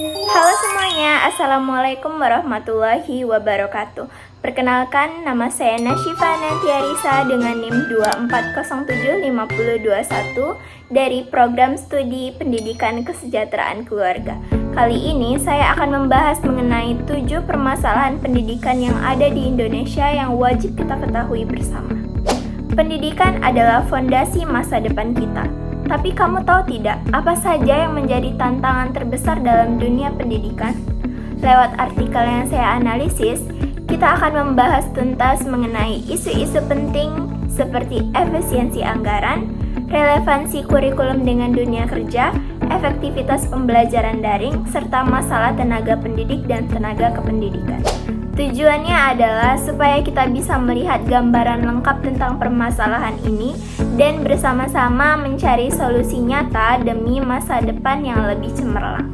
Halo semuanya, Assalamualaikum warahmatullahi wabarakatuh. Perkenalkan, nama saya Nasyifa Nantiarisa dengan NIM 24075021 dari Program Studi Pendidikan Kesejahteraan Keluarga. Kali ini saya akan membahas mengenai 7 permasalahan pendidikan yang ada di Indonesia yang wajib kita ketahui bersama. Pendidikan adalah fondasi masa depan kita. Tapi kamu tahu tidak, apa saja yang menjadi tantangan terbesar dalam dunia pendidikan? Lewat artikel yang saya analisis, kita akan membahas tuntas mengenai isu-isu penting seperti efisiensi anggaran, relevansi kurikulum dengan dunia kerja, efektivitas pembelajaran daring, serta masalah tenaga pendidik dan tenaga kependidikan. Tujuannya adalah supaya kita bisa melihat gambaran lengkap tentang permasalahan ini dan bersama-sama mencari solusi nyata demi masa depan yang lebih cemerlang.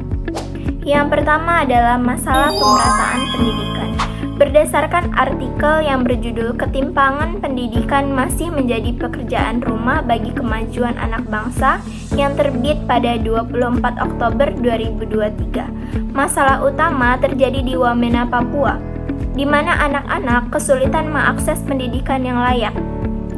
Yang pertama adalah masalah pemerataan pendidikan. Berdasarkan artikel yang berjudul "Ketimpangan Pendidikan Masih Menjadi Pekerjaan Rumah Bagi Kemajuan Anak Bangsa" yang terbit pada 24 Oktober 2023. Masalah utama terjadi di Wamena, Papua, di mana anak-anak kesulitan mengakses pendidikan yang layak.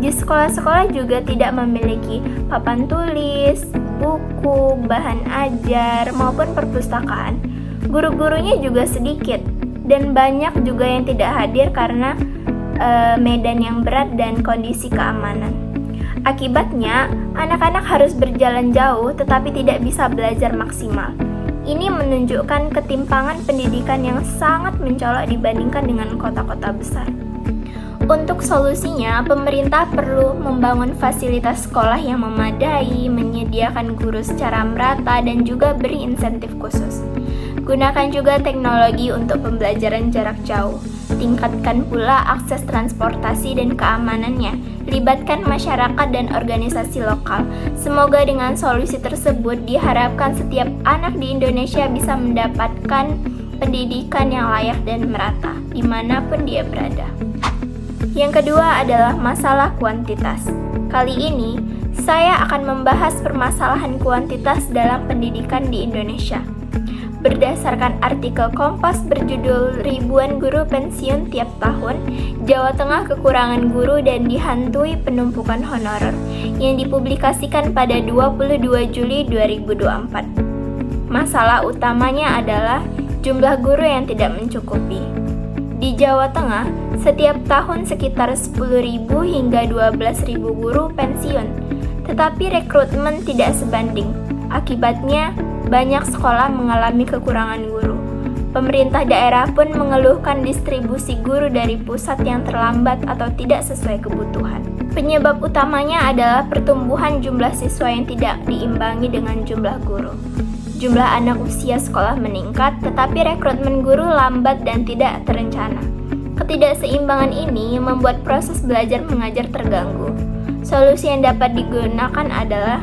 Di sekolah-sekolah juga tidak memiliki papan tulis, buku, bahan ajar, maupun perpustakaan. Guru-gurunya juga sedikit, dan banyak juga yang tidak hadir karena medan yang berat dan kondisi keamanan. Akibatnya, anak-anak harus berjalan jauh tetapi tidak bisa belajar maksimal. Ini menunjukkan ketimpangan pendidikan yang sangat mencolok dibandingkan dengan kota-kota besar. Untuk solusinya, pemerintah perlu membangun fasilitas sekolah yang memadai, menyediakan guru secara merata, dan juga beri insentif khusus. Gunakan juga teknologi untuk pembelajaran jarak jauh. Tingkatkan pula akses transportasi dan keamanannya. Libatkan masyarakat dan organisasi lokal. Semoga dengan solusi tersebut diharapkan setiap anak di Indonesia bisa mendapatkan pendidikan yang layak dan merata, dimanapun dia berada. Yang kedua adalah masalah kuantitas. Kali ini, saya akan membahas permasalahan kuantitas dalam pendidikan di Indonesia. Berdasarkan artikel Kompas berjudul "Ribuan Guru Pensiun Tiap Tahun, Jawa Tengah Kekurangan Guru dan Dihantui Penumpukan Honorer" yang dipublikasikan pada 22 Juli 2024. Masalah utamanya adalah jumlah guru yang tidak mencukupi. Di Jawa Tengah, setiap tahun sekitar 10.000 hingga 12.000 guru pensiun, tetapi rekrutmen tidak sebanding. Akibatnya, banyak sekolah mengalami kekurangan guru. Pemerintah daerah pun mengeluhkan distribusi guru dari pusat yang terlambat atau tidak sesuai kebutuhan. Penyebab utamanya adalah pertumbuhan jumlah siswa yang tidak diimbangi dengan jumlah guru. Jumlah anak usia sekolah meningkat, tetapi rekrutmen guru lambat dan tidak terencana. Ketidakseimbangan ini membuat proses belajar mengajar terganggu. Solusi yang dapat digunakan adalah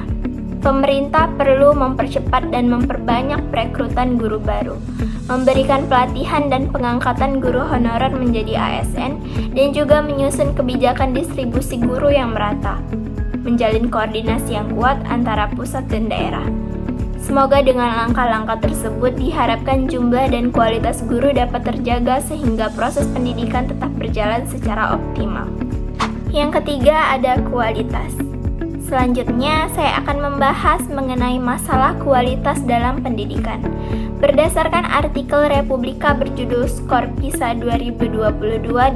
pemerintah perlu mempercepat dan memperbanyak perekrutan guru baru, memberikan pelatihan dan pengangkatan guru honorer menjadi ASN, dan juga menyusun kebijakan distribusi guru yang merata, menjalin koordinasi yang kuat antara pusat dan daerah. Semoga dengan langkah-langkah tersebut diharapkan jumlah dan kualitas guru dapat terjaga sehingga proses pendidikan tetap berjalan secara optimal. Yang ketiga ada kualitas. Selanjutnya, saya akan membahas mengenai masalah kualitas dalam pendidikan. Berdasarkan artikel Republika berjudul "Skor PISA 2022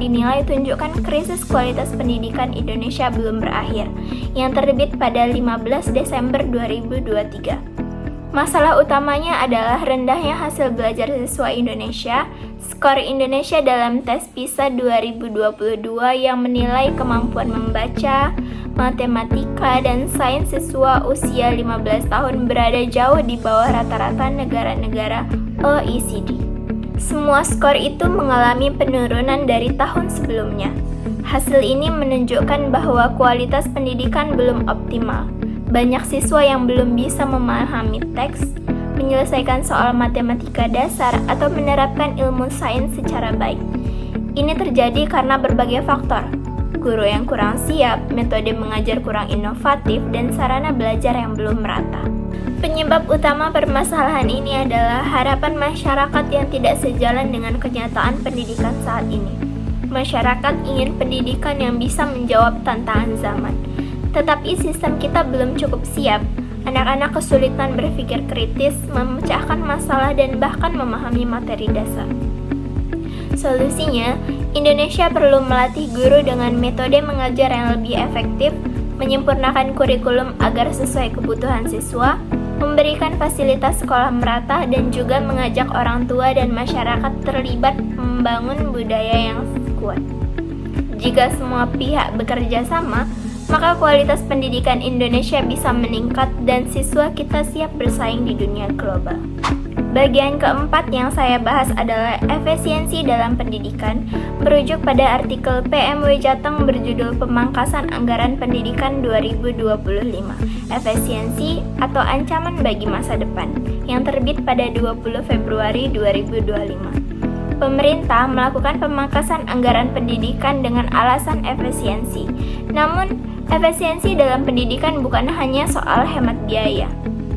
dinilai tunjukkan krisis kualitas pendidikan Indonesia belum berakhir", yang terbit pada 15 Desember 2023. Masalah utamanya adalah rendahnya hasil belajar siswa Indonesia. Skor Indonesia dalam tes PISA 2022 yang menilai kemampuan membaca, matematika, dan sains siswa usia 15 tahun berada jauh di bawah rata-rata negara-negara OECD. Semua skor itu mengalami penurunan dari tahun sebelumnya. Hasil ini menunjukkan bahwa kualitas pendidikan belum optimal. Banyak siswa yang belum bisa memahami teks, menyelesaikan soal matematika dasar, atau menerapkan ilmu sains secara baik. Ini terjadi karena berbagai faktor. guru yang kurang siap, metode mengajar kurang inovatif, dan sarana belajar yang belum merata. Penyebab utama permasalahan ini adalah harapan masyarakat yang tidak sejalan dengan kenyataan pendidikan saat ini. Masyarakat ingin pendidikan yang bisa menjawab tantangan zaman, tetapi sistem kita belum cukup siap. Anak-anak kesulitan berpikir kritis, memecahkan masalah, dan bahkan memahami materi dasar. Solusinya, Indonesia perlu melatih guru dengan metode mengajar yang lebih efektif, menyempurnakan kurikulum agar sesuai kebutuhan siswa, memberikan fasilitas sekolah merata, dan juga mengajak orang tua dan masyarakat terlibat membangun budaya yang kuat. Jika semua pihak bekerja sama, maka kualitas pendidikan Indonesia bisa meningkat dan siswa kita siap bersaing di dunia global. Bagian keempat yang saya bahas adalah efisiensi dalam pendidikan, merujuk pada artikel PMW Jateng berjudul Pemangkasan Anggaran Pendidikan 2025, Efisiensi atau Ancaman Bagi Masa Depan, yang terbit pada 20 Februari 2025. Pemerintah melakukan pemangkasan anggaran pendidikan dengan alasan efisiensi. Namun, efisiensi dalam pendidikan bukan hanya soal hemat biaya,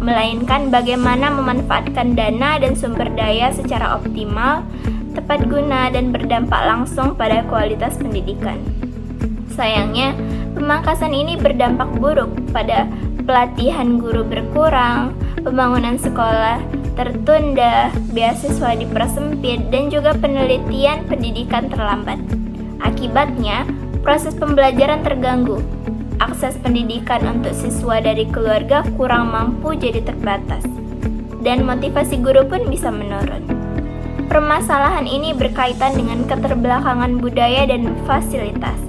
melainkan bagaimana memanfaatkan dana dan sumber daya secara optimal, tepat guna, dan berdampak langsung pada kualitas pendidikan. Sayangnya, pemangkasan ini berdampak buruk pada pelatihan guru berkurang, pembangunan sekolah tertunda, beasiswa dipersempit, dan juga penelitian pendidikan terlambat. Akibatnya, proses pembelajaran terganggu. Akses pendidikan untuk siswa dari keluarga kurang mampu jadi terbatas, dan motivasi guru pun bisa menurun. Permasalahan ini berkaitan dengan keterbelakangan budaya dan fasilitas,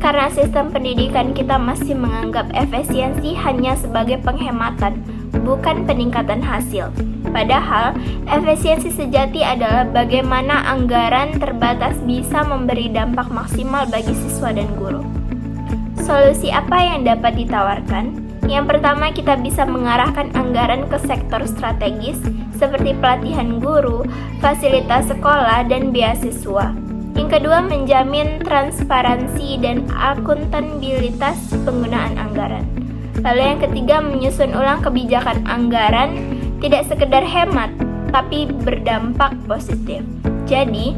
karena sistem pendidikan kita masih menganggap efisiensi hanya sebagai penghematan, bukan peningkatan hasil. Padahal, efisiensi sejati adalah bagaimana anggaran terbatas bisa memberi dampak maksimal bagi siswa dan guru. Solusi apa yang dapat ditawarkan? Yang pertama, kita bisa mengarahkan anggaran ke sektor strategis seperti pelatihan guru, fasilitas sekolah, dan beasiswa. Yang kedua, menjamin transparansi dan akuntabilitas penggunaan anggaran. Lalu yang ketiga, menyusun ulang kebijakan anggaran, tidak sekedar hemat, tapi berdampak positif. Jadi,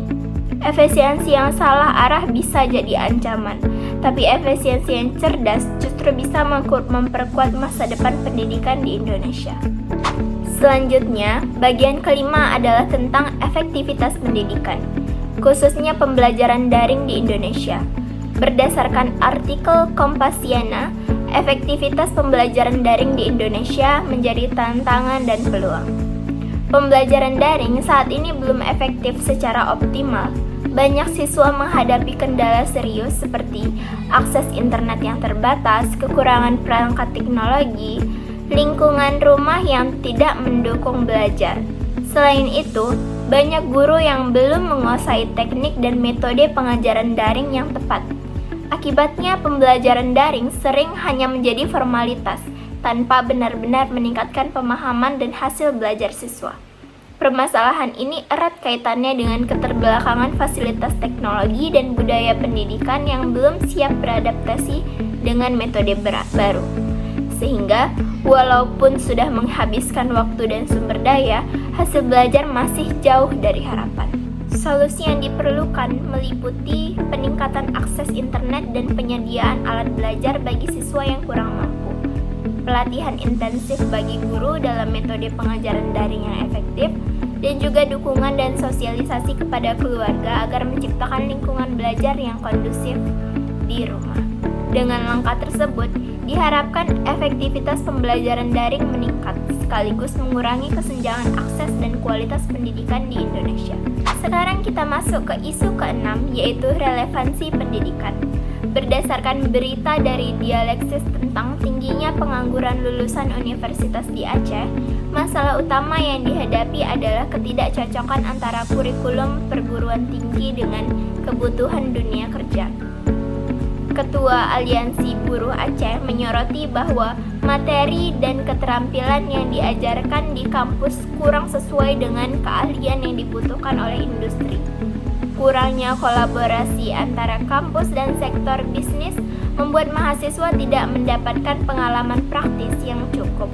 efisiensi yang salah arah bisa jadi ancaman, tapi efisiensi yang cerdas justru bisa memperkuat masa depan pendidikan di Indonesia. Selanjutnya, bagian kelima adalah tentang efektivitas pendidikan, khususnya pembelajaran daring di Indonesia. Berdasarkan artikel Kompasiana, efektivitas pembelajaran daring di Indonesia menjadi tantangan dan peluang. Pembelajaran daring saat ini belum efektif secara optimal. Banyak siswa menghadapi kendala serius seperti akses internet yang terbatas, kekurangan perangkat teknologi, lingkungan rumah yang tidak mendukung belajar. Selain itu, banyak guru yang belum menguasai teknik dan metode pengajaran daring yang tepat. Akibatnya, pembelajaran daring sering hanya menjadi formalitas, tanpa benar-benar meningkatkan pemahaman dan hasil belajar siswa. Permasalahan ini erat kaitannya dengan keterbelakangan fasilitas teknologi dan budaya pendidikan yang belum siap beradaptasi dengan metode baru. Sehingga, walaupun sudah menghabiskan waktu dan sumber daya, hasil belajar masih jauh dari harapan. Solusi yang diperlukan meliputi peningkatan akses internet dan penyediaan alat belajar bagi siswa yang kurang mampu, pelatihan intensif bagi guru dalam metode pengajaran daring yang efektif, dan juga dukungan dan sosialisasi kepada keluarga agar menciptakan lingkungan belajar yang kondusif di rumah. Dengan langkah tersebut, diharapkan efektivitas pembelajaran daring meningkat, sekaligus mengurangi kesenjangan akses dan kualitas pendidikan di Indonesia. Sekarang kita masuk ke isu keenam, yaitu relevansi pendidikan. Berdasarkan berita dari Dialeksis tentang tingginya pengangguran lulusan universitas di Aceh, masalah utama yang dihadapi adalah ketidakcocokan antara kurikulum perguruan tinggi dengan kebutuhan dunia kerja. Ketua Aliansi Buruh Aceh menyoroti bahwa materi dan keterampilan yang diajarkan di kampus kurang sesuai dengan keahlian yang dibutuhkan oleh industri. kurangnya kolaborasi antara kampus dan sektor bisnis membuat mahasiswa tidak mendapatkan pengalaman praktis yang cukup,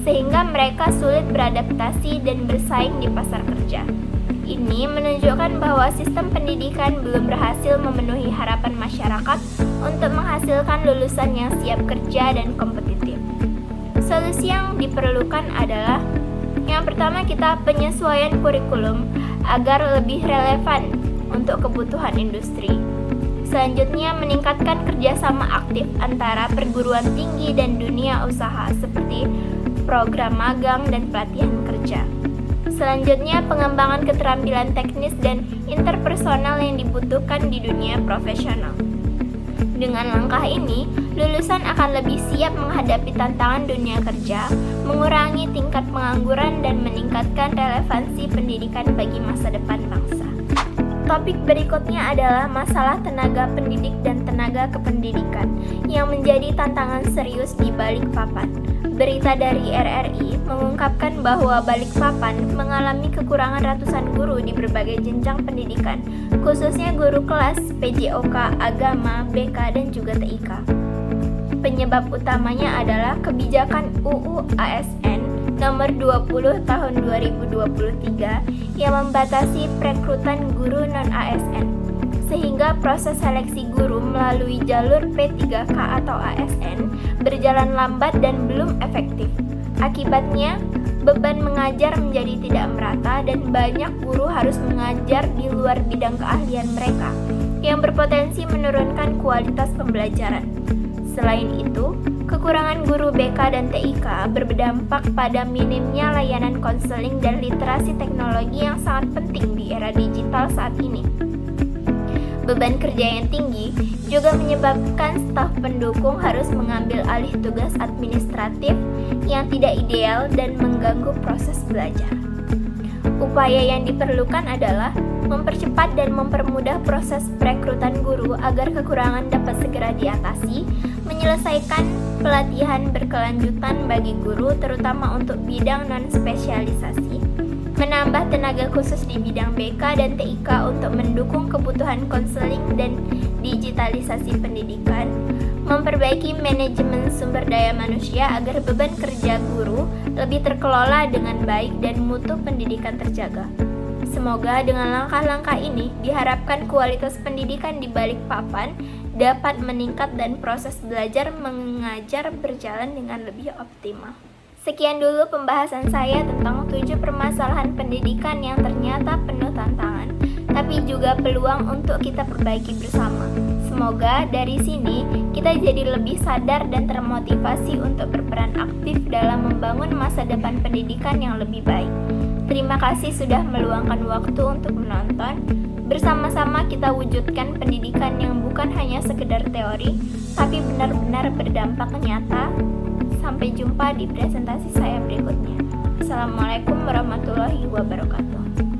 sehingga mereka sulit beradaptasi dan bersaing di pasar kerja. Ini menunjukkan bahwa sistem pendidikan belum berhasil memenuhi harapan masyarakat untuk menghasilkan lulusan yang siap kerja dan kompetitif. Solusi yang diperlukan adalah yang pertama, kita penyesuaian kurikulum agar lebih relevan untuk kebutuhan industri. Selanjutnya, meningkatkan kerjasama aktif antara perguruan tinggi dan dunia usaha seperti program magang dan pelatihan kerja. Selanjutnya, pengembangan keterampilan teknis dan interpersonal yang dibutuhkan di dunia profesional. Dengan langkah ini, lulusan akan lebih siap menghadapi tantangan dunia kerja, mengurangi tingkat pengangguran, dan meningkatkan relevansi pendidikan bagi masa depan bangsa. Topik berikutnya adalah masalah tenaga pendidik dan tenaga kependidikan yang menjadi tantangan serius di Balikpapan. Berita dari RRI mengungkapkan bahwa Balikpapan mengalami kekurangan ratusan guru di berbagai jenjang pendidikan, khususnya guru kelas, PJOK, agama, BK, dan juga TIK. Penyebab utamanya adalah kebijakan UU ASN nomor 20 tahun 2023 yang membatasi perekrutan guru non-ASN, sehingga proses seleksi guru melalui jalur P3K atau ASN berjalan lambat dan belum efektif. Akibatnya, beban mengajar menjadi tidak merata dan banyak guru harus mengajar di luar bidang keahlian mereka, yang berpotensi menurunkan kualitas pembelajaran. Selain itu, kekurangan guru BK dan TIK berdampak pada minimnya layanan konseling dan literasi teknologi yang sangat penting di era digital saat ini. Beban kerja yang tinggi juga menyebabkan staf pendukung harus mengambil alih tugas administratif yang tidak ideal dan mengganggu proses belajar. Upaya yang diperlukan adalah mempercepat dan mempermudah proses perekrutan guru agar kekurangan dapat segera diatasi, menyelesaikan pelatihan berkelanjutan bagi guru terutama untuk bidang non-spesialisasi, menambah tenaga khusus di bidang BK dan TIK untuk mendukung kebutuhan konseling dan digitalisasi pendidikan, memperbaiki manajemen sumber daya manusia agar beban kerja guru lebih terkelola dengan baik dan mutu pendidikan terjaga. Semoga dengan langkah-langkah ini diharapkan kualitas pendidikan di Balikpapan dapat meningkat dan proses belajar mengajar berjalan dengan lebih optimal. Sekian dulu pembahasan saya tentang 7 permasalahan pendidikan yang ternyata penuh tantangan, tapi juga peluang untuk kita perbaiki bersama. Semoga dari sini kita jadi lebih sadar dan termotivasi untuk berperan aktif dalam membangun masa depan pendidikan yang lebih baik. Terima kasih sudah meluangkan waktu untuk menonton. Bersama-sama kita wujudkan pendidikan yang bukan hanya sekedar teori, tapi benar-benar berdampak nyata. Sampai jumpa di presentasi saya berikutnya. Assalamualaikum warahmatullahi wabarakatuh.